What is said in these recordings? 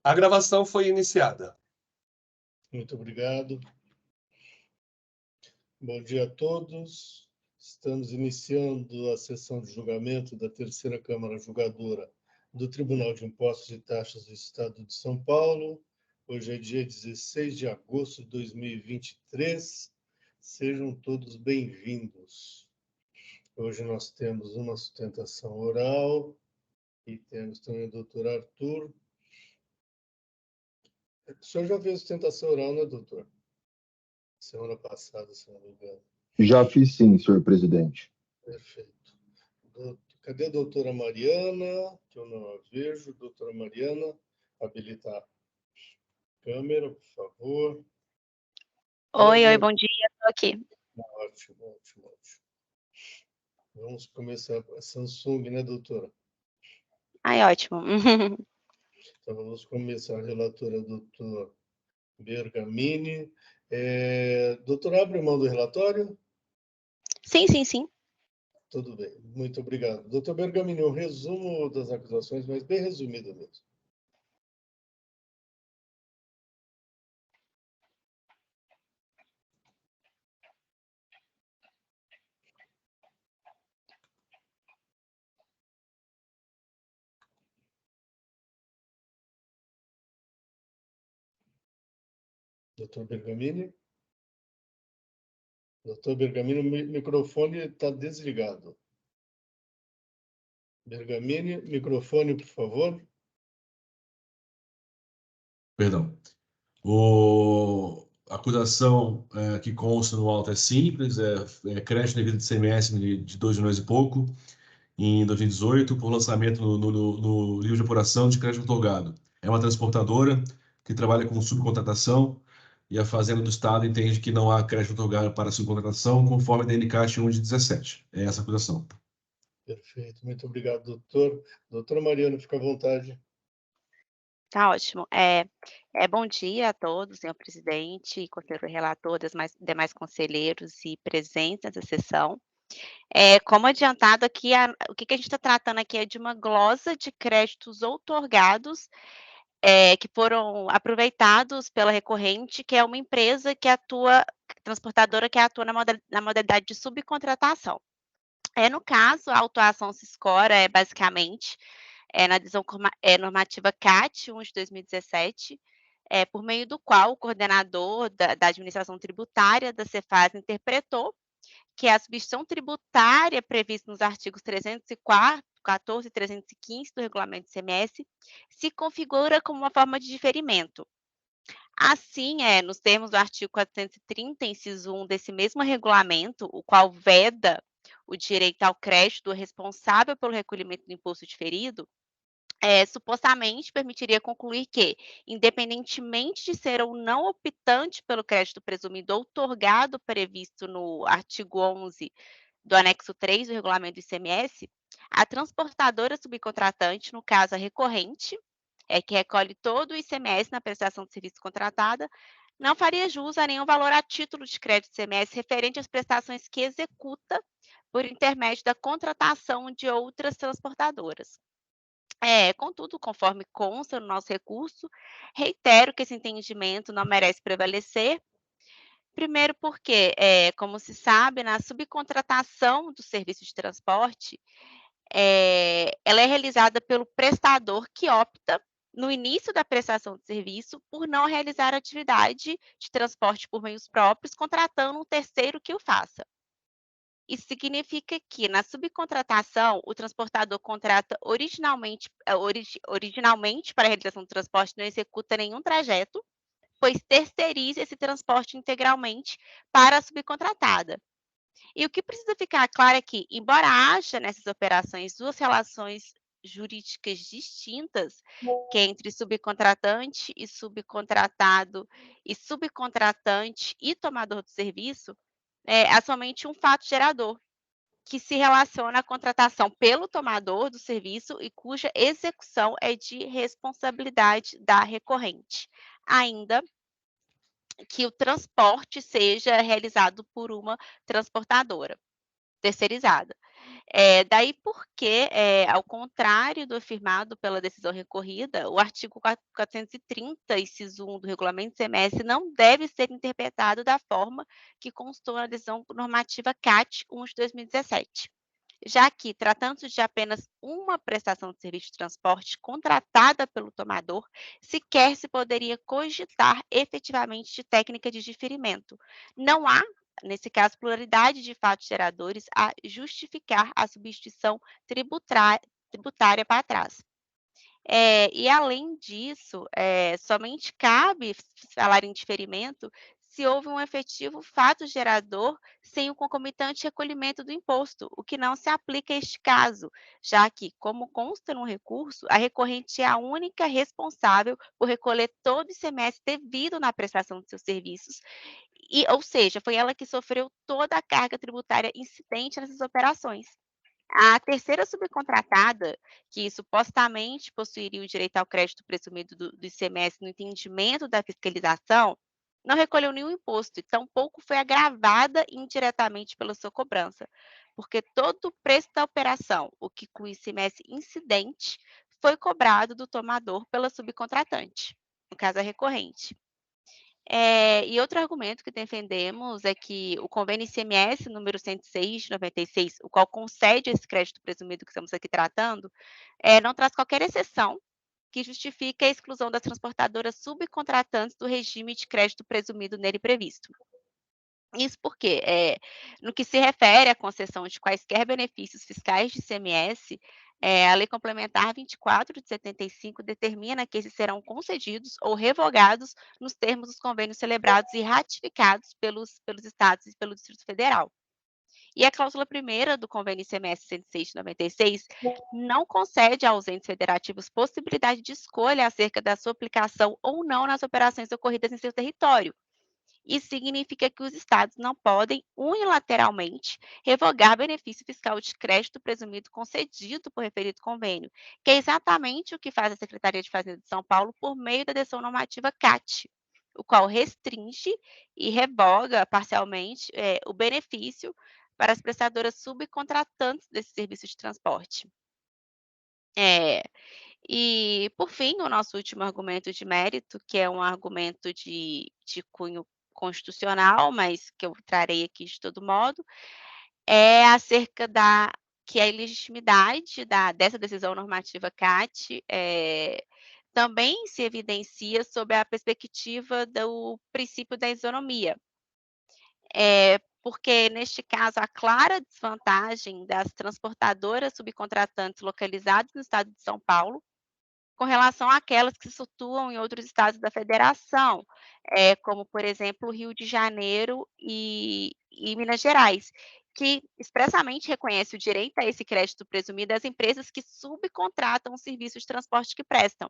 A gravação foi iniciada. Muito obrigado. Bom dia a todos. Estamos iniciando a sessão de julgamento da Terceira Câmara Julgadora do Tribunal de Impostos e Taxas do Estado de São Paulo. Hoje é dia 16 de agosto de 2023. Sejam todos bem-vindos. Hoje nós temos uma sustentação oral e temos também o doutor Arthur. O senhor já fez sustentação oral, né, doutor? Semana passada, se não me engano. Já fiz sim, senhor presidente. Perfeito. Cadê a doutora Mariana? Que eu não a vejo. Doutora Mariana, habilitar a câmera, por favor. Oi, bom dia, estou aqui. Ótimo. Vamos começar com a Samsung, né, doutora? Ai, ótimo. Então, vamos começar. A relatora, doutor Bergamini. Doutora, abre mão do relatório? Sim. Tudo bem, muito obrigado. Doutor Bergamini, um resumo das acusações, mas bem resumido mesmo. Doutor Bergamini? Doutor Bergamini, o microfone está desligado. Bergamini, microfone, por favor. Perdão. A acusação que consta no auto é simples, é crédito devido de ICMS de 2 milhões e pouco em 2018 por lançamento no livro de apuração de crédito otorgado. É uma transportadora que trabalha com subcontratação e a Fazenda do Estado entende que não há crédito otorgado para subcontratação conforme a DNCAT 1 de 17. É essa a acusação. Perfeito, muito obrigado, doutor. Doutora Mariana, fica à vontade. Tá ótimo. Bom dia a todos, senhor presidente, conselheiro relator, demais conselheiros e presentes nessa sessão. Como adiantado aqui, o que a gente está tratando aqui é de uma glosa de créditos outorgados que foram aproveitados pela recorrente, que é uma empresa transportadora que atua na modalidade de subcontratação. No caso, a autuação se escora basicamente na decisão normativa CAT 1 de 2017, por meio do qual o coordenador da administração tributária da Cefaz interpretou que a substituição tributária prevista nos artigos 304, 14 e 315 do regulamento do ICMS se configura como uma forma de diferimento. Assim, nos termos do artigo 430, inciso 1 desse mesmo regulamento, o qual veda o direito ao crédito do responsável pelo recolhimento do imposto diferido, supostamente permitiria concluir que, independentemente de ser ou não optante pelo crédito presumido outorgado previsto no artigo 11 do anexo 3 do regulamento do ICMS, a transportadora subcontratante, no caso a recorrente, que recolhe todo o ICMS na prestação de serviço contratada, não faria jus a nenhum valor a título de crédito ICMS referente às prestações que executa por intermédio da contratação de outras transportadoras. Contudo, conforme consta no nosso recurso, reitero que esse entendimento não merece prevalecer. Primeiro porque, como se sabe, na subcontratação do serviço de transporte, ela é realizada pelo prestador que opta, no início da prestação de serviço, por não realizar a atividade de transporte por meios próprios, contratando um terceiro que o faça. Isso significa que, na subcontratação, o transportador contrata originalmente para a realização do transporte, não executa nenhum trajeto, pois terceiriza esse transporte integralmente para a subcontratada. E o que precisa ficar claro é que, embora haja nessas operações duas relações jurídicas distintas, que é entre subcontratante e subcontratado, e subcontratante e tomador do serviço, há somente um fato gerador, que se relaciona à contratação pelo tomador do serviço e cuja execução é de responsabilidade da recorrente, ainda que o transporte seja realizado por uma transportadora terceirizada. Daí porque, ao contrário do afirmado pela decisão recorrida, o artigo 430, inciso 1 do Regulamento do CMS não deve ser interpretado da forma que constou na decisão normativa CAT 1 de 2017, já que, tratando-se de apenas uma prestação de serviço de transporte contratada pelo tomador, sequer se poderia cogitar efetivamente de técnica de diferimento. Não há, nesse caso, pluralidade de fatos geradores a justificar a substituição tributária para trás. E além disso, somente cabe falar em diferimento se houve um efetivo fato gerador sem o concomitante recolhimento do imposto, o que não se aplica a este caso, já que, como consta no recurso, a recorrente é a única responsável por recolher todo o ICMS devido na prestação de seus serviços, ou seja, foi ela que sofreu toda a carga tributária incidente nessas operações. A terceira subcontratada, que supostamente possuiria o direito ao crédito presumido do ICMS no entendimento da fiscalização, não recolheu nenhum imposto e tampouco foi agravada indiretamente pela sua cobrança, porque todo o preço da operação, o que inclui ICMS incidente, foi cobrado do tomador pela subcontratante, no caso a recorrente. E outro argumento que defendemos é que o convênio ICMS número 106 de 96, o qual concede esse crédito presumido que estamos aqui tratando, não traz qualquer exceção que justifique a exclusão das transportadoras subcontratantes do regime de crédito presumido nele previsto. Isso porque, no que se refere à concessão de quaisquer benefícios fiscais de ICMS, a Lei Complementar 24 de 75 determina que esses serão concedidos ou revogados nos termos dos convênios celebrados e ratificados pelos estados e pelo Distrito Federal. E a cláusula primeira do convênio ICMS 106 de 96 não concede aos entes federativos possibilidade de escolha acerca da sua aplicação ou não nas operações ocorridas em seu território. Isso significa que os estados não podem, unilateralmente, revogar benefício fiscal de crédito presumido concedido por referido convênio, que é exatamente o que faz a Secretaria de Fazenda de São Paulo por meio da decisão normativa CAT, o qual restringe e revoga parcialmente o benefício para as prestadoras subcontratantes desse serviço de transporte. E, por fim, o nosso último argumento de mérito, que é um argumento de cunho constitucional, mas que eu trarei aqui de todo modo, é acerca da que a ilegitimidade dessa decisão normativa CAT também se evidencia sob a perspectiva do princípio da isonomia. Porque, neste caso, a clara desvantagem das transportadoras subcontratantes localizadas no estado de São Paulo com relação àquelas que se situam em outros estados da federação, como, por exemplo, Rio de Janeiro e Minas Gerais, que expressamente reconhece o direito a esse crédito presumido às empresas que subcontratam o serviço de transporte que prestam.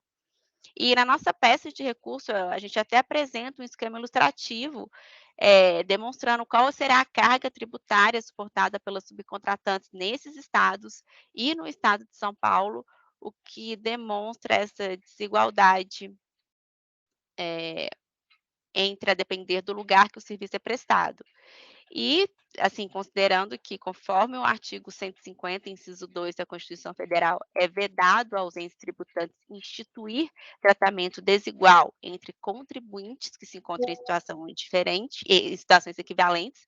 E na nossa peça de recurso, a gente até apresenta um esquema ilustrativo, demonstrando qual será a carga tributária suportada pelas subcontratantes nesses estados e no estado de São Paulo, o que demonstra essa desigualdade, entre a depender do lugar que o serviço é prestado. E, assim, considerando que, conforme o artigo 150, inciso 2 da Constituição Federal, é vedado aos entes tributantes instituir tratamento desigual entre contribuintes que se encontram em situação diferente, em situações equivalentes,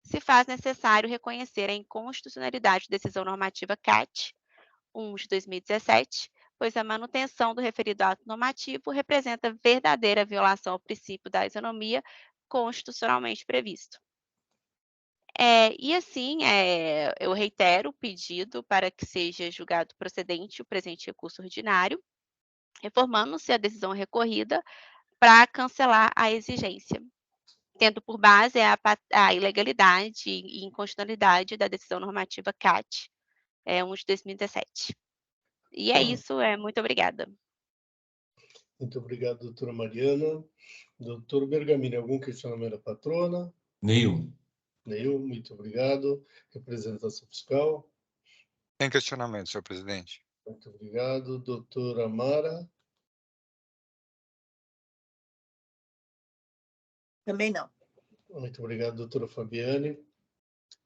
se faz necessário reconhecer a inconstitucionalidade da decisão normativa CAT 1 de 2017, pois a manutenção do referido ato normativo representa verdadeira violação ao princípio da isonomia constitucionalmente previsto. E assim, eu reitero o pedido para que seja julgado procedente o presente recurso ordinário, reformando-se a decisão recorrida para cancelar a exigência, tendo por base a ilegalidade e inconstitucionalidade da decisão normativa CAT 1 de 2017. E é isso, muito obrigada. Muito obrigado, doutora Mariana. Doutor Bergamini, algum questionamento à patrona? Nenhum. Nenhum, muito obrigado. Representação fiscal? Sem questionamento, senhor presidente. Muito obrigado. Doutora Mara? Também não. Muito obrigado, doutora Fabiane.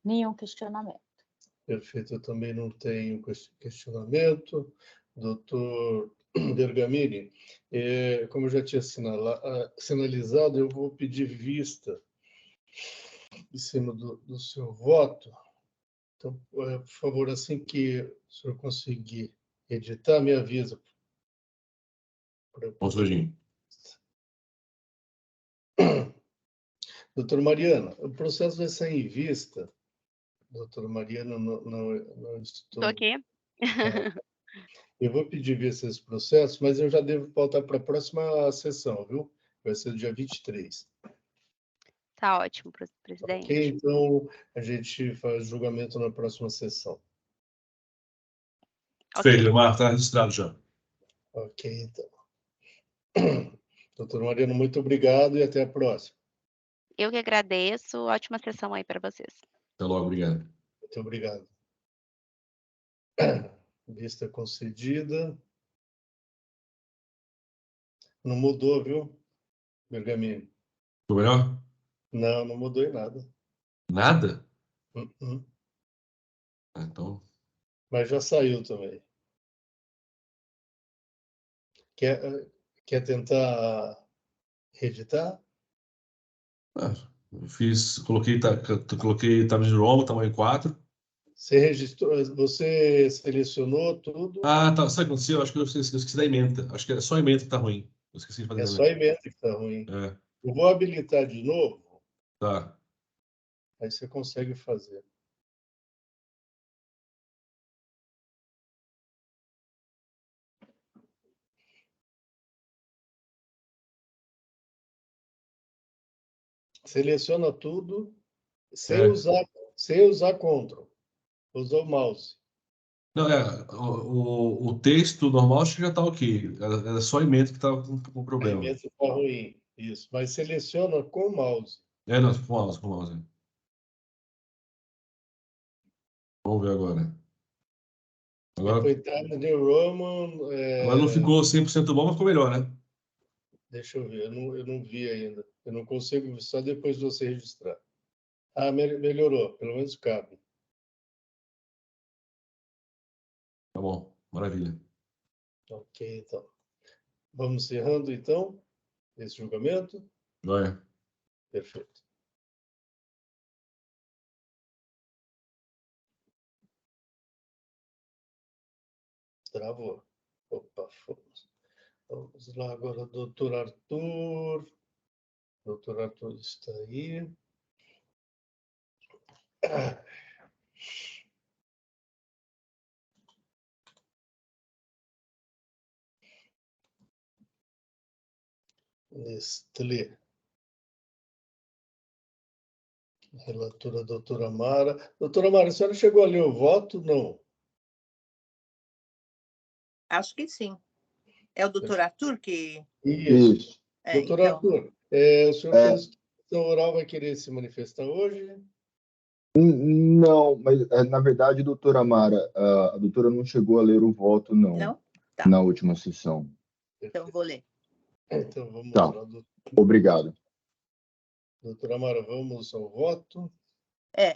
Nenhum questionamento. Perfeito, eu também não tenho questionamento. Doutor Bergamini, como eu já tinha sinalizado, eu vou pedir vista em cima do seu voto. Então, por favor, assim que o senhor conseguir editar, me avisa. Bom, Serginho. Doutor Mariana, o processo vai sair em vista. Doutora Mariana, não estou... Estou aqui. Eu vou pedir vista esse processo, mas eu já devo pautar para a próxima sessão, viu? Vai ser dia 23. Tá ótimo, Ok? presidente. Então, a gente faz julgamento na próxima sessão. Ok. Feito, Mar, está registrado já. Ok, então. Doutor Mariano, muito obrigado e até a próxima. Eu que agradeço. Ótima sessão aí para vocês. Até logo, obrigado. Muito obrigado. Vista concedida. Não mudou, viu, Bergamini? Ficou melhor? Não mudou em nada. Nada? Uh-uh. Então, Mas já saiu também. Quer tentar reeditar? eu coloquei Times New Roman, tamanho 4. Você registrou, você selecionou tudo? Ah, tá. Sabe o que aconteceu? Acho que eu esqueci da emenda. Acho que é só a emenda que tá ruim. Eu esqueci de fazer É a só a emenda. emenda que está ruim. É, Eu vou habilitar de novo, tá. aí você consegue fazer. Seleciona tudo sem É. usar Ctrl. Usa o mouse. Não, o texto normal acho que já tá ok. Era só a emenda que tava com A problema. emenda está ruim. Isso. Mas seleciona com o mouse. Não, com mouse. Vamos ver agora. Foi Agora, Times New Roman. agora não ficou 100% bom, mas ficou melhor, né? Deixa eu ver, eu não vi ainda. Eu não consigo ver só depois de você registrar. Ah, melhorou, pelo menos cabe. Tá bom, maravilha. Ok, então. Vamos encerrando, então, esse julgamento. Joia. Perfeito. Travou. Opa, fomos. Vamos lá agora, doutor Arthur. Doutor Arthur está aí. Nestlé. Relatora doutora Mara. Doutora Mara, a senhora chegou a ler o voto? Não. Acho que sim. É o doutor Arthur que... Isso. É, Doutor então, Arthur, o senhor fez questão oral, vai querer se manifestar hoje? Não, mas na verdade, doutora Mara, a doutora não chegou a ler o voto, não, não? Tá, na última sessão. então vou ler. Então, vamos Tá. lá. Obrigado. Doutora Mara, vamos ao voto.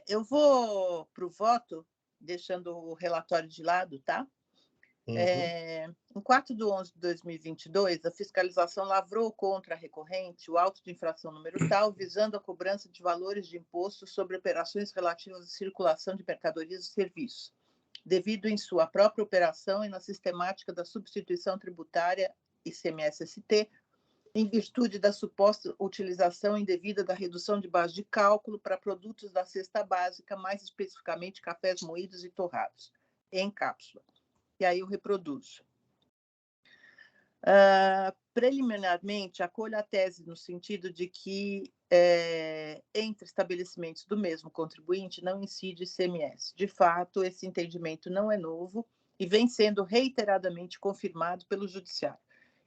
Eu vou para o voto, deixando o relatório de lado, tá? Uhum. Em 4 de 11 de 2022, a fiscalização lavrou contra a recorrente o auto de infração número tal, visando a cobrança de valores de imposto sobre operações relativas à circulação de mercadorias e serviços, devido em sua própria operação e na sistemática da substituição tributária ICMS-ST, em virtude da suposta utilização indevida da redução de base de cálculo para produtos da cesta básica, mais especificamente cafés moídos e torrados, em cápsula. E aí eu reproduzo. Preliminarmente, acolho a tese no sentido de que entre estabelecimentos do mesmo contribuinte não incide ICMS. De fato, esse entendimento não é novo e vem sendo reiteradamente confirmado pelo Judiciário.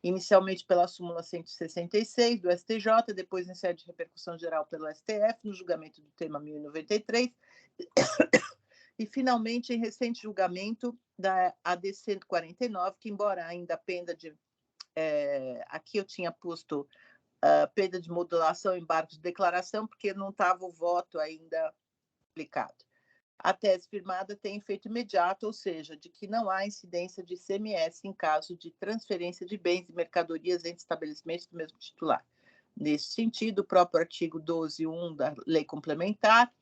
Inicialmente pela súmula 166 do STJ, depois em sede de repercussão geral pelo STF, no julgamento do tema 1093, e finalmente em recente julgamento da AD 149, que embora ainda penda de... aqui eu tinha posto penda de modulação, embargo de declaração, porque não estava o voto ainda aplicado. A tese firmada tem efeito imediato, ou seja, de que não há incidência de ICMS em caso de transferência de bens e mercadorias entre estabelecimentos do mesmo titular. Nesse sentido, o próprio artigo 12.1 da Lei Complementar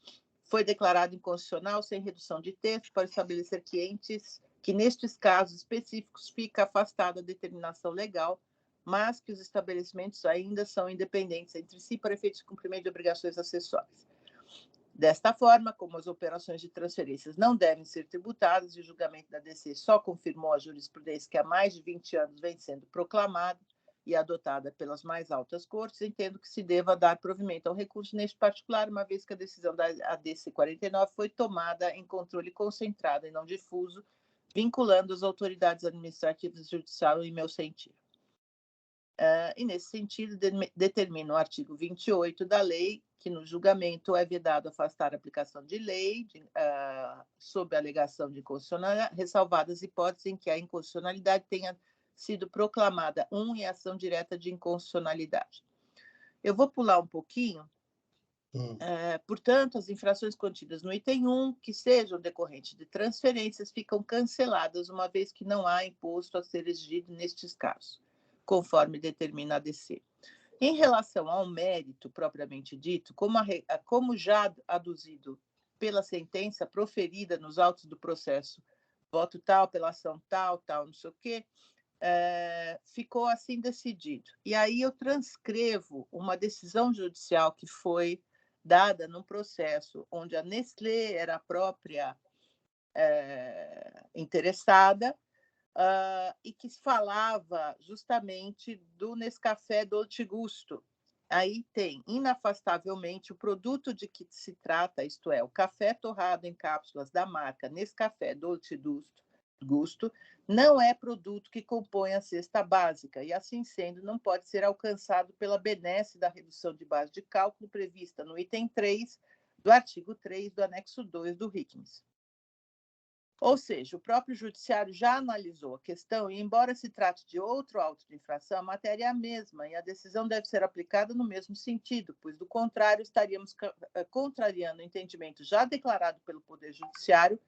foi declarado inconstitucional sem redução de texto para estabelecer que nestes casos específicos fica afastada a determinação legal, mas que os estabelecimentos ainda são independentes entre si para efeitos de cumprimento de obrigações acessórias. Desta forma, como as operações de transferências não devem ser tributadas e o julgamento da DC só confirmou a jurisprudência que há mais de 20 anos vem sendo proclamada e adotada pelas mais altas cortes, entendo que se deva dar provimento ao recurso neste particular, uma vez que a decisão da ADC 49 foi tomada em controle concentrado e não difuso, vinculando as autoridades administrativas e judiciais em meu sentido. E, nesse sentido, determina o artigo 28 da lei que no julgamento é vedado afastar a aplicação de lei sob a alegação de inconstitucionalidade, ressalvadas hipóteses em que a inconstitucionalidade tenha sido proclamada em ação direta de inconstitucionalidade. Eu vou pular um pouquinho. Portanto, as infrações contidas no item 1, que sejam decorrentes de transferências, ficam canceladas, uma vez que não há imposto a ser exigido nestes casos, conforme determina a ADC. Em relação ao mérito propriamente dito, como já aduzido pela sentença proferida nos autos do processo, voto tal, pela ação tal, não sei o quê, ficou assim decidido. E aí eu transcrevo uma decisão judicial que foi dada num processo onde a Nestlé era a própria interessada, e que falava justamente do Nescafé Dolce Gusto. Aí tem, inafastavelmente, o produto de que se trata, isto é, o café torrado em cápsulas da marca Nescafé Dolce Gusto, não é produto que compõe a cesta básica e, assim sendo, não pode ser alcançado pela benesse da redução de base de cálculo prevista no item 3 do artigo 3 do anexo 2 do RICMES. Ou seja, o próprio judiciário já analisou a questão e, embora se trate de outro auto de infração, a matéria é a mesma e a decisão deve ser aplicada no mesmo sentido, pois, do contrário, estaríamos contrariando o entendimento já declarado pelo Poder Judiciário,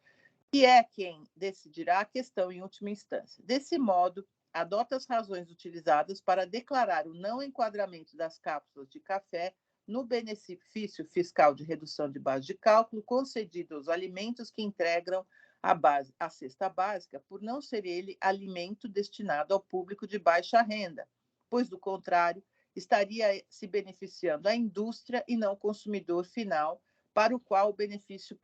que é quem decidirá a questão em última instância. Desse modo, adota as razões utilizadas para declarar o não enquadramento das cápsulas de café no benefício fiscal de redução de base de cálculo concedido aos alimentos que integram a cesta básica, por não ser ele alimento destinado ao público de baixa renda, pois, do contrário, estaria se beneficiando a indústria e não o consumidor final, para o qual o benefício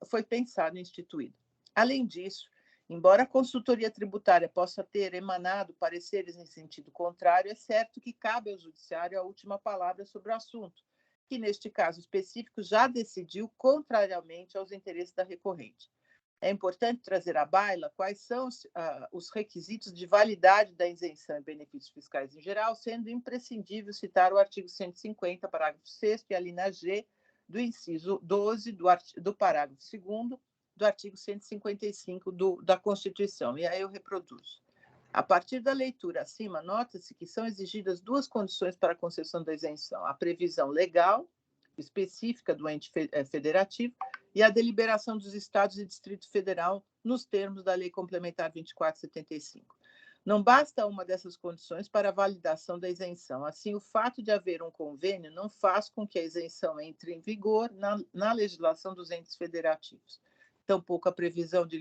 foi pensado e instituído. Além disso, embora a consultoria tributária possa ter emanado pareceres em sentido contrário, é certo que cabe ao judiciário a última palavra sobre o assunto, que, neste caso específico, já decidiu contrariamente aos interesses da recorrente. É importante trazer à baila quais são os requisitos de validade da isenção e benefícios fiscais em geral, sendo imprescindível citar o artigo 150, parágrafo 6º e a linha G do inciso 12 do parágrafo 2º do artigo 155 da Constituição. E aí eu reproduzo. A partir da leitura acima, nota-se que são exigidas duas condições para a concessão da isenção: a previsão legal específica do ente federativo e a deliberação dos Estados e Distrito Federal nos termos da Lei Complementar 2475. Não basta uma dessas condições para a validação da isenção. Assim, o fato de haver um convênio não faz com que a isenção entre em vigor na legislação dos entes federativos. Tampouco a previsão de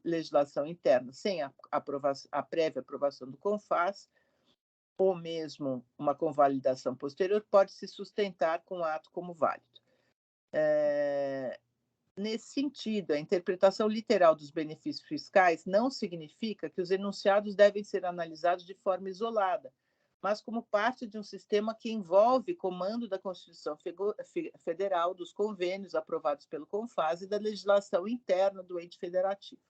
legislação interna sem a prévia aprovação do CONFAS, ou mesmo uma convalidação posterior, pode se sustentar com o ato como válido. Nesse sentido, a interpretação literal dos benefícios fiscais não significa que os enunciados devem ser analisados de forma isolada, mas como parte de um sistema que envolve comando da Constituição Federal, dos convênios aprovados pelo CONFAS e da legislação interna do ente federativo.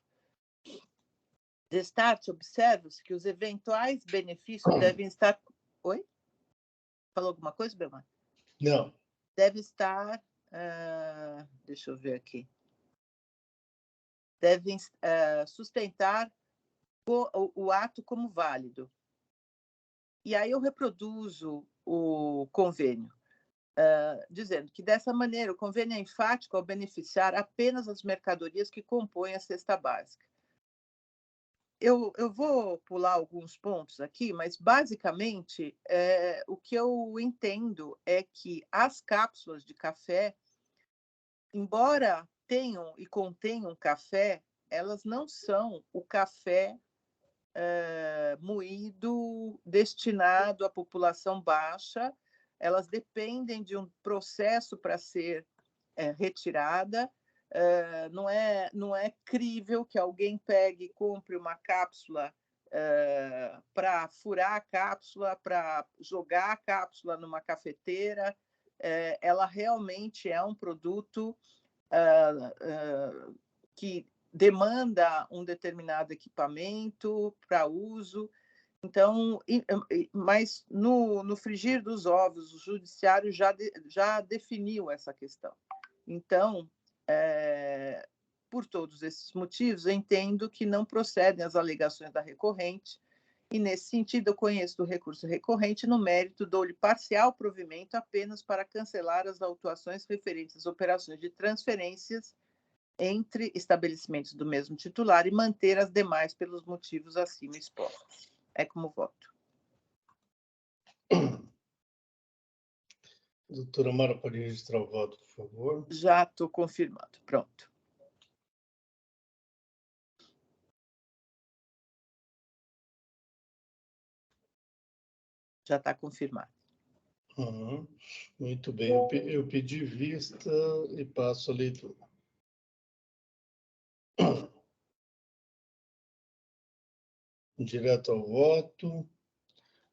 Destarte, observa-se que os eventuais benefícios devem estar... Oi? Falou alguma coisa, Belmar? Não. Deve estar... deixa eu ver aqui. Devem sustentar o ato como válido. E aí eu reproduzo o convênio. dizendo que, dessa maneira, o convênio é enfático ao beneficiar apenas as mercadorias que compõem a cesta básica. Eu vou pular alguns pontos aqui, mas, basicamente, o que eu entendo é que as cápsulas de café, embora tenham e contenham café, elas não são o café moído destinado à população baixa, elas dependem de um processo para ser retirada. Não é crível que alguém pegue e compre uma cápsula para furar a cápsula, para jogar a cápsula numa cafeteira. Ela realmente é um produto que demanda um determinado equipamento para uso. Então, mas no frigir dos ovos, o judiciário já definiu essa questão. Então, por todos esses motivos, eu entendo que não procedem as alegações da recorrente, e, nesse sentido, eu conheço do recurso recorrente, no mérito, dou-lhe parcial provimento apenas para cancelar as autuações referentes às operações de transferências entre estabelecimentos do mesmo titular e manter as demais pelos motivos acima expostos. É como voto. Doutora Mara, pode registrar o voto, por favor. Já estou confirmando. Pronto. Já está confirmado. Muito bem. Eu pedi vista e passo a leitura. Direto ao voto.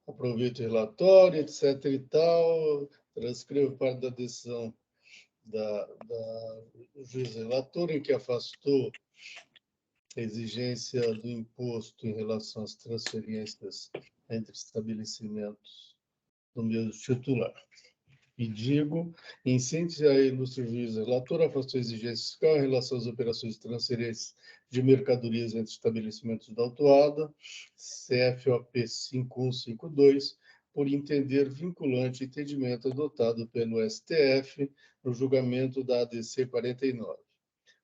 Aproveito o relatório, etc. e tal. Transcrevo parte da decisão da juíza relatora, em que afastou a exigência do imposto em relação às transferências entre estabelecimentos do mesmo titular. E digo, em síntese, a ilustre juíza relatora afastou a exigência fiscal em relação às operações de transferência de mercadorias entre estabelecimentos da autuada, CFOP 5152, por entender vinculante o entendimento adotado pelo STF no julgamento da ADC 49.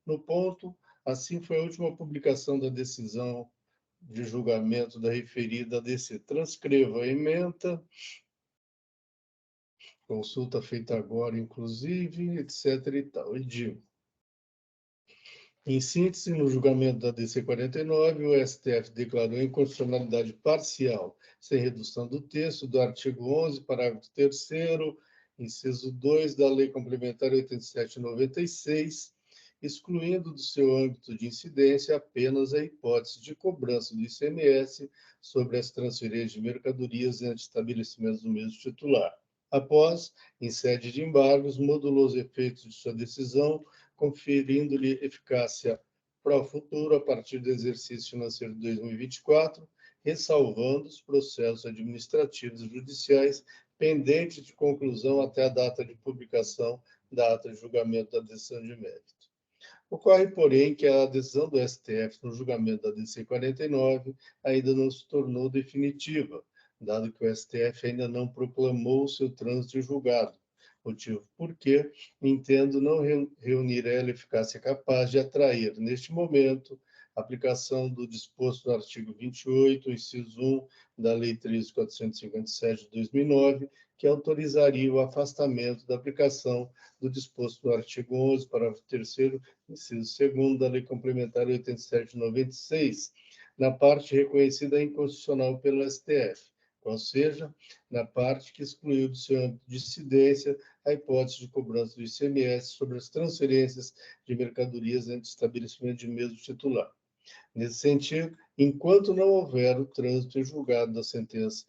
No ponto, assim foi a última publicação da decisão de julgamento da referida ADC. Transcrevo a ementa, consulta feita agora, inclusive, etc. e tal. E digo, em síntese, no julgamento da DC 49, o STF declarou inconstitucionalidade parcial, sem redução do texto, do artigo 11, parágrafo 3º, inciso 2 da Lei Complementar 87/96, excluindo do seu âmbito de incidência apenas a hipótese de cobrança do ICMS sobre as transferências de mercadorias entre estabelecimentos do mesmo titular. Após, em sede de embargos, modulou os efeitos de sua decisão, conferindo-lhe eficácia para o futuro a partir do exercício financeiro de 2024, ressalvando os processos administrativos e judiciais pendentes de conclusão até a data de publicação da ata de julgamento da decisão de mérito. Ocorre, porém, que a decisão do STF no julgamento da DC 49 ainda não se tornou definitiva, dado que o STF ainda não proclamou seu trânsito em julgado, motivo porque entendo não reunir ela eficácia capaz de atrair, neste momento, a aplicação do disposto no artigo 28, inciso 1 da Lei 13.457 de 2009, que autorizaria o afastamento da aplicação do disposto no artigo 11, parágrafo 3º, inciso 2º da Lei Complementar 87 de 96, na parte reconhecida inconstitucional pelo STF, ou seja, na parte que excluiu do seu âmbito de incidência a hipótese de cobrança do ICMS sobre as transferências de mercadorias entre estabelecimentos de mesmo titular. Nesse sentido, enquanto não houver o trânsito em julgado da sentença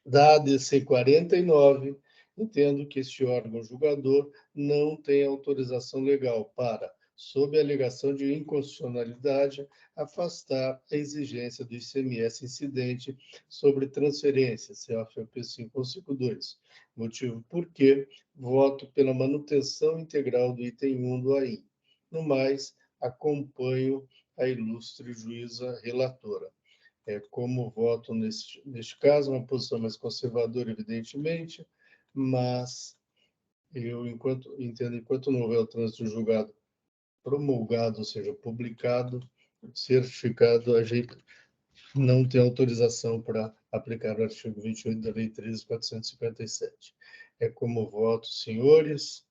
da ADC 49, entendo que este órgão julgador não tem autorização legal para, sob a alegação de inconstitucionalidade, afastar a exigência do ICMS incidente sobre transferência, CFOP 5152, motivo porque voto pela manutenção integral do item 1 do AI. No mais, acompanho a ilustre juíza relatora. Como voto neste caso, uma posição mais conservadora, evidentemente, mas Eu entendo, enquanto não houver o trânsito julgado promulgado, ou seja, publicado, certificado, a gente não tem autorização para aplicar o artigo 28 da Lei 13.457. É como voto, senhores,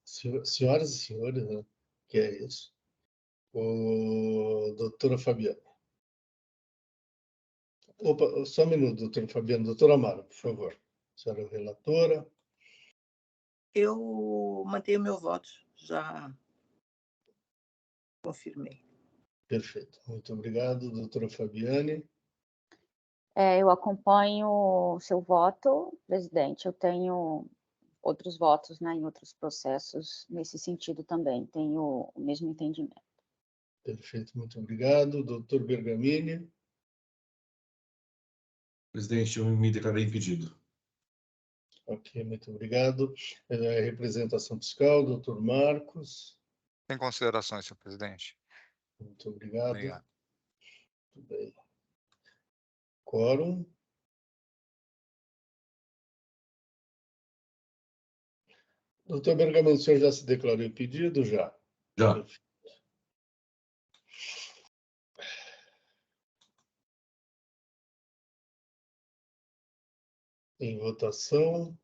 senhoras e senhores, né? Que é isso. Doutora Fabiana. Opa, só um minuto, doutora Fabiana. Doutora Amaro, por favor. A senhora é relatora. Eu mantenho meu voto, já confirmei. Perfeito. Muito obrigado, doutora Fabiane. Eu acompanho o seu voto, presidente. Eu tenho outros votos, né, em outros processos nesse sentido também. Tenho o mesmo entendimento. Perfeito, muito obrigado. Doutor Bergamini. Presidente, eu me declarei impedido. Ok, muito obrigado. Representação fiscal, doutor Marcos. Sem considerações, senhor presidente. Muito obrigado. Obrigado. Muito bem. Quórum. Doutor Bergamini, o senhor já se declarou impedido? Já. Já. Em votação.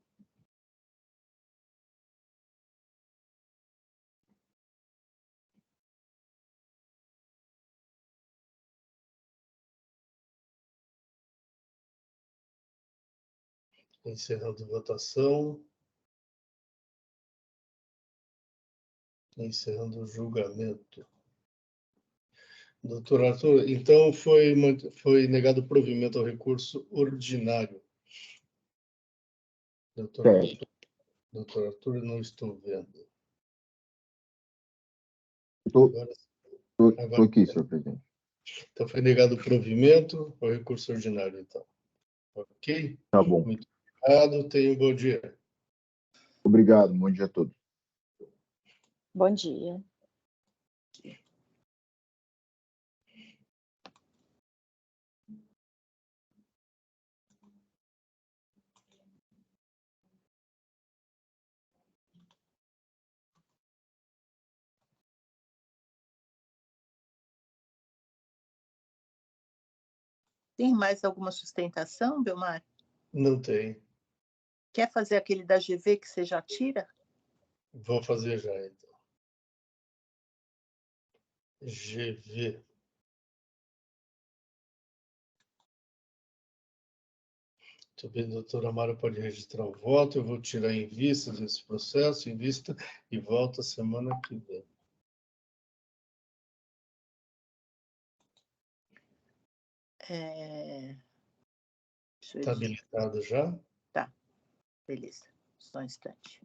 Encerrando a votação. Encerrando o julgamento. Doutor Arthur, então foi negado provimento ao recurso ordinário. Certo. Doutor Arthur, não estou vendo. Estou Agora, aqui, senhor presidente. então, foi negado o provimento ao recurso ordinário, então. Ok? Tá bom. Muito obrigado. Tenha um bom dia. Obrigado. Bom dia a todos. Bom dia. Tem mais alguma sustentação, Belmar? Não tem. Quer fazer aquele da GV que você já tira? Vou fazer já, então. GV. Muito bem, doutora Amara pode registrar o voto. Eu vou tirar em vista desse processo, em vista, e volto a semana que vem. Está habilitado já? Tá, beleza. Só um instante.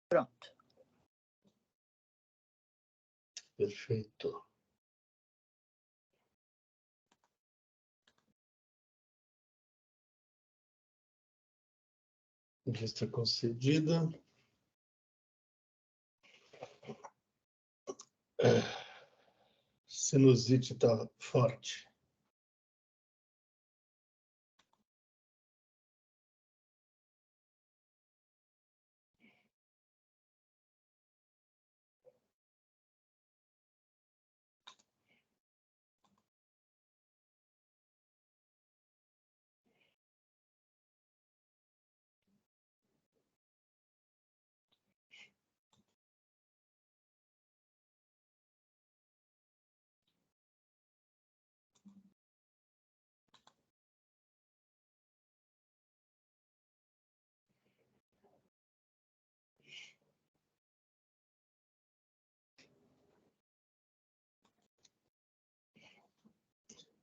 Pronto. Perfeito. Vista concedida. Sinusite está forte.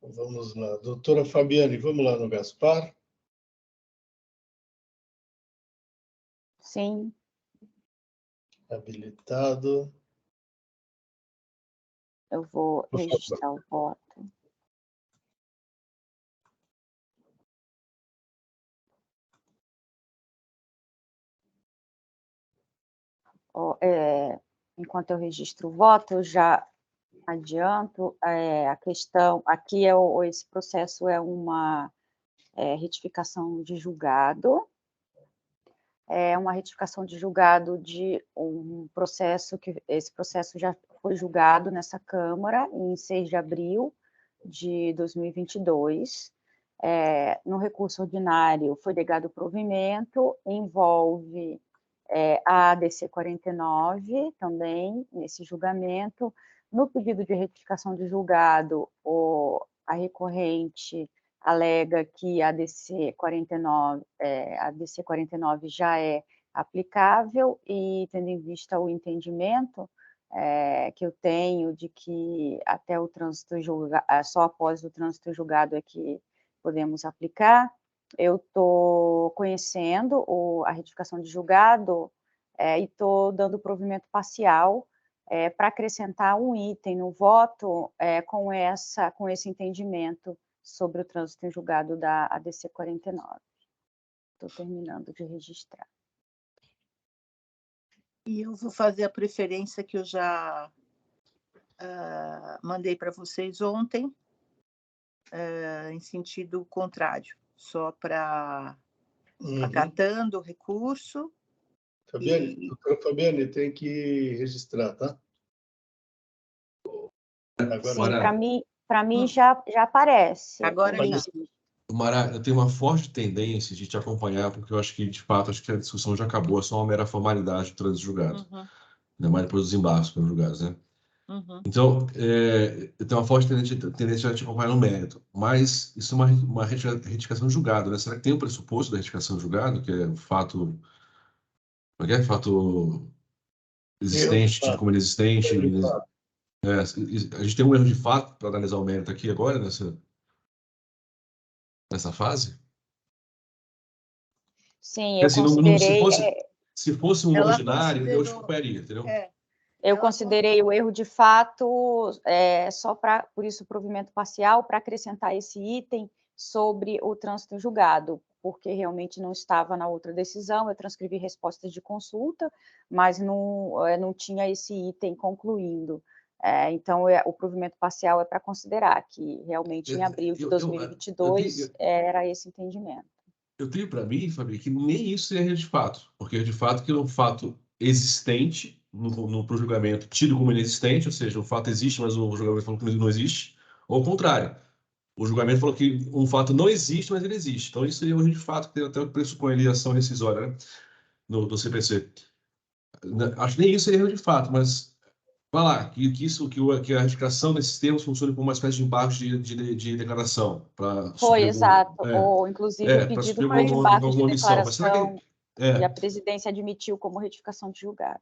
Vamos lá. Doutora Fabiane, vamos lá no Gaspar. Sim. Habilitado. Eu vou Por favor. registrar o voto. enquanto eu registro o voto, eu já adianto a questão, aqui esse processo é uma retificação de julgado, é uma retificação de julgado de um processo esse processo já foi julgado nessa Câmara em 6 de abril de 2022. No recurso ordinário foi negado provimento, envolve a ADC 49 também nesse julgamento. No pedido de retificação de julgado, a recorrente alega que a ADC 49 já é aplicável e, tendo em vista o entendimento que eu tenho de que até o trânsito julgado, só após o trânsito julgado é que podemos aplicar, eu estou conhecendo a retificação de julgado e estou dando provimento parcial para acrescentar um item no voto com esse entendimento sobre o trânsito em julgado da ADC 49. Estou terminando de registrar. E eu vou fazer a preferência que eu já mandei para vocês ontem, em sentido contrário, só para acatando o recurso. Doutora Fabiane, tem que registrar, tá? Agora, sim, para mim já aparece. Agora já. Mara, eu tenho uma forte tendência de te acompanhar, porque eu acho que, de fato, a discussão já acabou, é só uma mera formalidade do trânsito julgado. Ainda mais depois dos embargos para os julgados, né? Então, eu tenho uma forte tendência de te acompanhar no mérito, mas isso é uma retificação de julgado, né? Será que tem o pressuposto da retificação de julgado, que é o fato... Como é que é? Fato existente, tido como inexistente. A gente tem um erro de fato para analisar o mérito aqui agora, nessa fase? Sim, eu assim, considerei... se fosse um ordinário, eu te acompanharia, entendeu? Eu considerei o erro de fato só por isso, provimento parcial, para acrescentar esse item sobre o trânsito em julgado, porque realmente não estava na outra decisão, eu transcrevi respostas de consulta, mas não tinha esse item concluindo. Então, o provimento parcial é para considerar que realmente em abril de 2022 era esse entendimento. Eu tenho para mim, Fabi, que nem isso é erro de fato, porque erro de fato que é um fato existente no julgamento, tido como inexistente, ou seja, o fato existe, mas o julgamento falou que não existe, ou ao contrário, o julgamento falou que um fato não existe, mas ele existe. Então, isso é erro de fato, que até pressupõe ali a ação rescisória, né, do CPC. Acho que nem isso é erro de fato, mas vai lá, que a retificação desses termos funcione como uma espécie de embargo de declaração. Foi, exato. Ou, inclusive, o pedido foi de embargo de declaração e a presidência admitiu como retificação de julgado.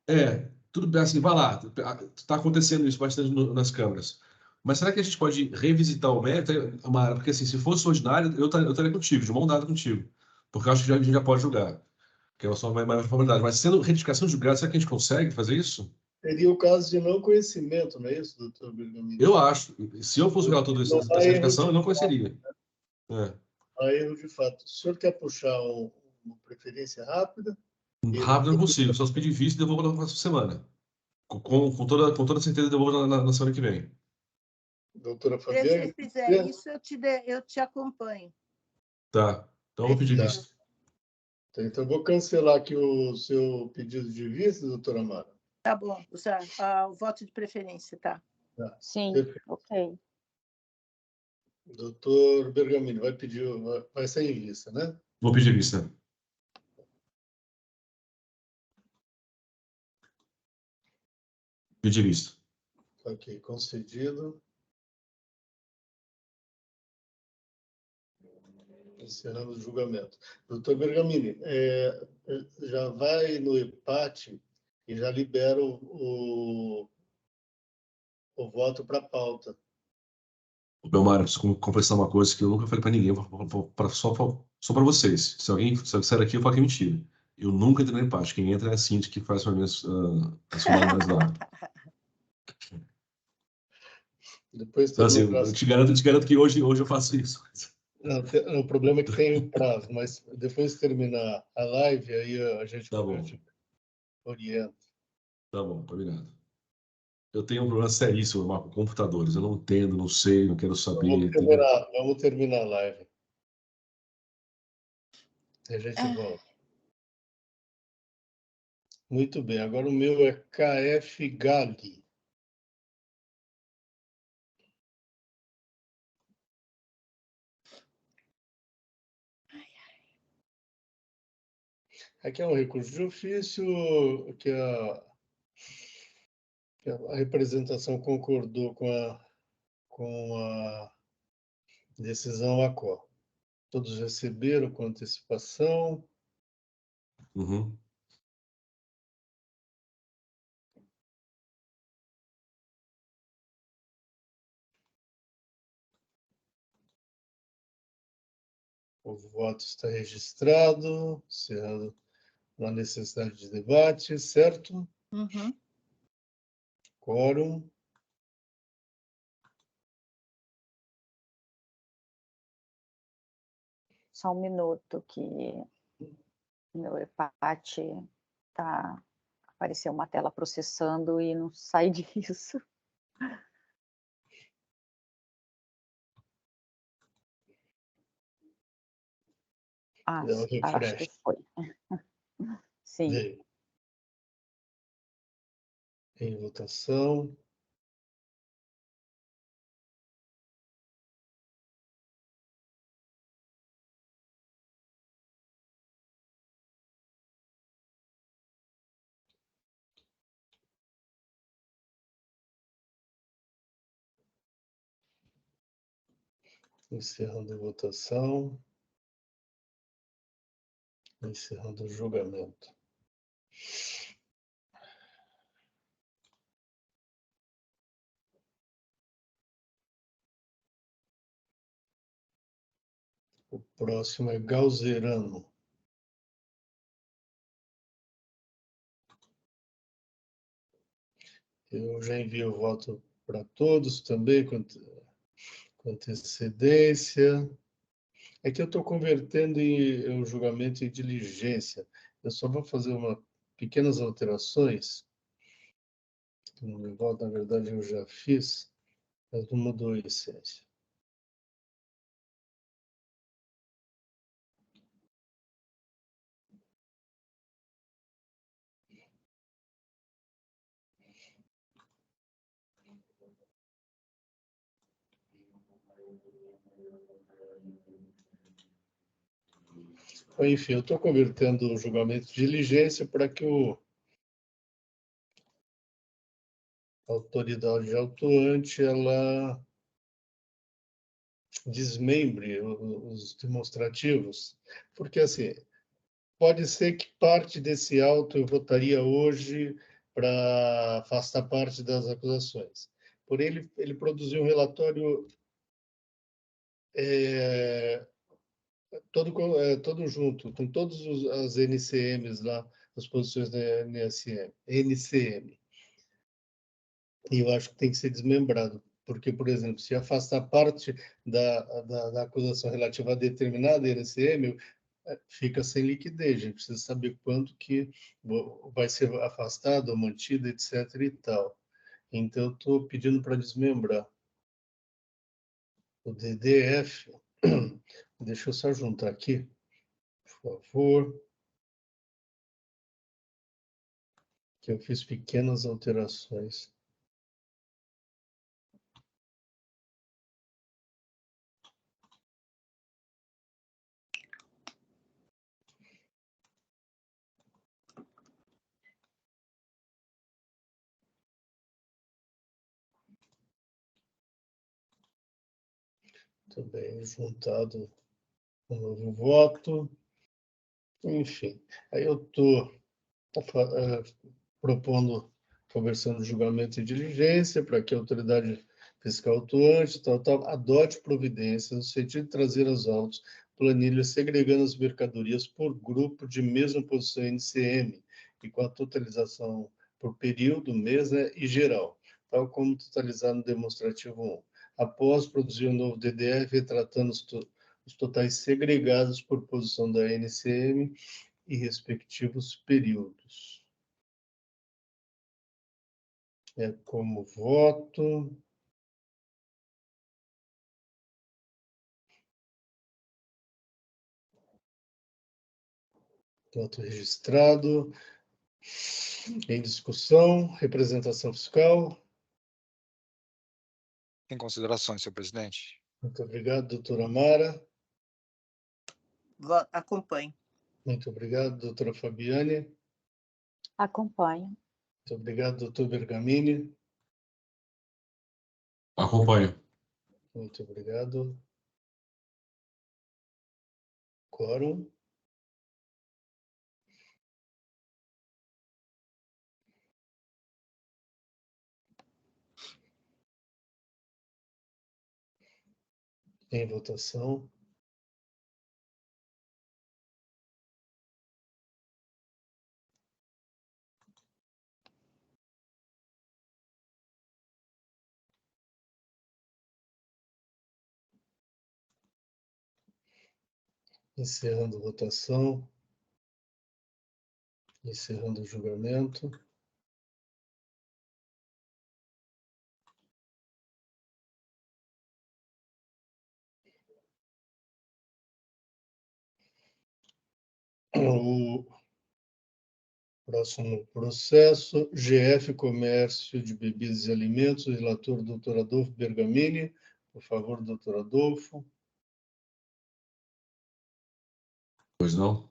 Tudo bem, assim, vai lá. Está acontecendo isso bastante nas câmaras. Mas será que a gente pode revisitar o mérito, Mara? Porque, assim, se fosse ordinário, eu estaria contigo, de mão dada contigo. Porque eu acho que a gente já pode julgar. Que é só uma maior formalidade. Mas sendo retificação de julgado, será que a gente consegue fazer isso? Seria o caso de não conhecimento, não é isso, doutor Bergamini? Eu acho. Se eu fosse o relator dessa retificação, eu não conheceria. Há erro de fato. O senhor quer puxar uma preferência rápida? Rápido eu não consigo. Só se pedir visto e devolvo na próxima semana. Com toda certeza, devolvo na semana que vem. Doutora Fabiane? Se fizer isso, eu te acompanho. Tá. Então, eu vou pedir visto. Então, eu vou cancelar aqui o seu pedido de vista, doutora Mara. Tá bom, o voto de preferência, tá? Sim, perfeito. ok. Doutor Bergamini, vai sair em vista, né? Vou pedir vista. Pedir vista. Ok, concedido. Encerrando o julgamento. Doutor Bergamini, já vai no empate e já libera o voto para a pauta. Belmar, preciso confessar uma coisa que eu nunca falei para ninguém, só para vocês. Se alguém disser aqui, eu falo que é mentira. Eu nunca entrei no empate. Quem entra é a Cindy, que faz para mim as formalidades lá. Depois então, assim, eu te garanto que hoje eu faço isso. Não, o problema é que tem um prazo, mas depois de terminar a live, aí a gente orienta. Tá bom, combinado. eu tenho um problema seríssimo, Marco, com computadores. Eu não entendo, não sei, não quero saber. entendeu? Vamos terminar a live. A gente volta. Muito bem, agora o meu é KF Gali. Aqui é um recurso de ofício que a representação concordou com a decisão ACO. Todos receberam com antecipação. Uhum. O voto está registrado, sendo uma necessidade de debate, certo? Uhum. Quórum. Só um minuto que meu empate tá, apareceu uma tela processando e não sai disso. Ah, Dá um acho que refresh. foi. Sim. Veio. Em votação. Encerrando a votação. Encerrando o julgamento. O próximo é Galzerano. Eu já enviei o voto para todos também, com antecedência. É que eu estou convertendo o julgamento em diligência. Eu só vou fazer pequenas alterações. No voto, na verdade, eu já fiz, mas não mudou a essência. Enfim, eu estou convertendo o julgamento de diligência para que a autoridade autuante ela desmembre os demonstrativos, porque assim pode ser que parte desse auto eu votaria hoje para afastar parte das acusações. Porém, ele produziu um relatório todo junto, com todas as NCMs lá, as posições da NCM. E eu acho que tem que ser desmembrado, porque, por exemplo, se afastar parte da acusação relativa a determinada NCM, fica sem liquidez. A gente precisa saber quanto que vai ser afastado ou mantido, etc. e tal. Então, eu estou pedindo para desmembrar o DDF. Deixa eu só juntar aqui, por favor, que eu fiz pequenas alterações. Muito bem, juntado um novo voto. Enfim, aí eu estou propondo, conversando de julgamento e diligência, para que a autoridade fiscal atuante, adote providências no sentido de trazer aos autos planilhas segregando as mercadorias por grupo de mesma posição NCM e com a totalização por período, mês, né, e geral, tal como totalizado no demonstrativo 1. Após produzir um novo DDF, retratando os totais segregados por posição da NCM e respectivos períodos. É como voto. Voto registrado. Em discussão, representação fiscal. Sem considerações, senhor presidente. Muito obrigado, doutora Mara. Acompanho. Muito obrigado, doutora Fabiane. Acompanho. Muito obrigado, doutor Bergamini. Acompanho. Muito obrigado. Quórum. Em votação. Encerrando a votação. Encerrando o julgamento. O próximo processo, GF Comércio de Bebidas e Alimentos, relator doutor Adolfo Bergamini. Por favor, doutor Adolfo. Pois não?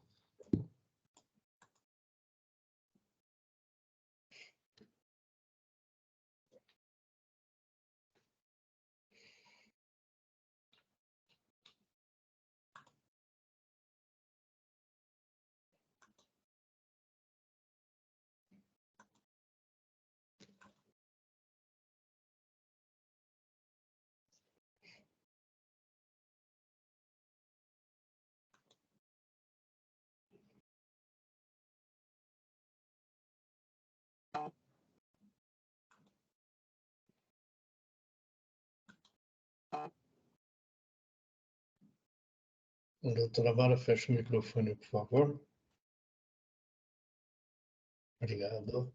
Doutora Mara, fecha o microfone, por favor. Obrigado.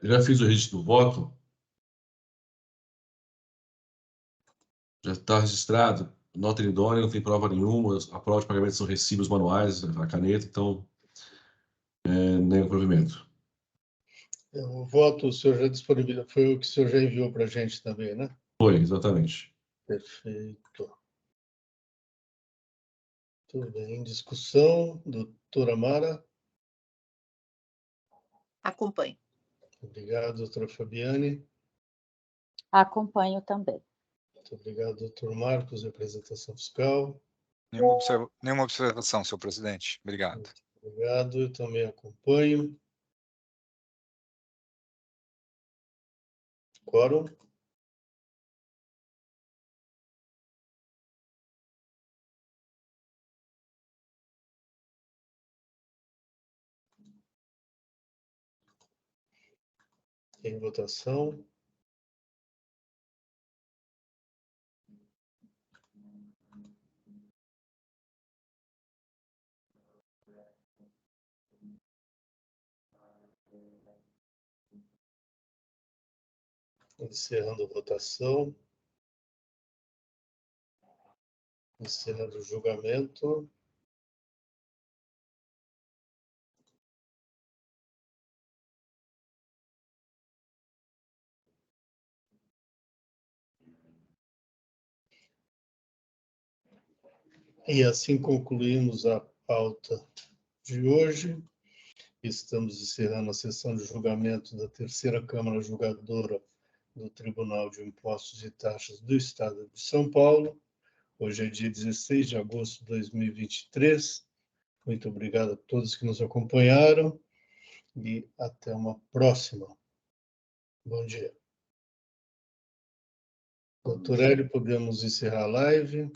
Já fiz o registro do voto. Já está registrado. Nota idônea, não tem prova nenhuma. A prova de pagamento são recibos manuais, a caneta, então nem o provimento. O voto, o senhor já disponibilizou, foi o que o senhor já enviou para a gente também, né? Foi, exatamente. Perfeito. Tudo bem. Em discussão, doutora Mara. Acompanho. Obrigado, doutora Fabiane. Acompanho também. Muito obrigado, doutor Marcos, representação fiscal. Nenhuma observação, senhor presidente. Obrigado. Muito obrigado, eu também acompanho. Quórum. Em votação. Encerrando a votação. Encerrando o julgamento. E assim concluímos a pauta de hoje. Estamos encerrando a sessão de julgamento da terceira Câmara Julgadora do Tribunal de Impostos e Taxas do Estado de São Paulo. Hoje é dia 16 de agosto de 2023. Muito obrigado a todos que nos acompanharam e até uma próxima. Bom dia. Doutor Hélio, podemos encerrar a live?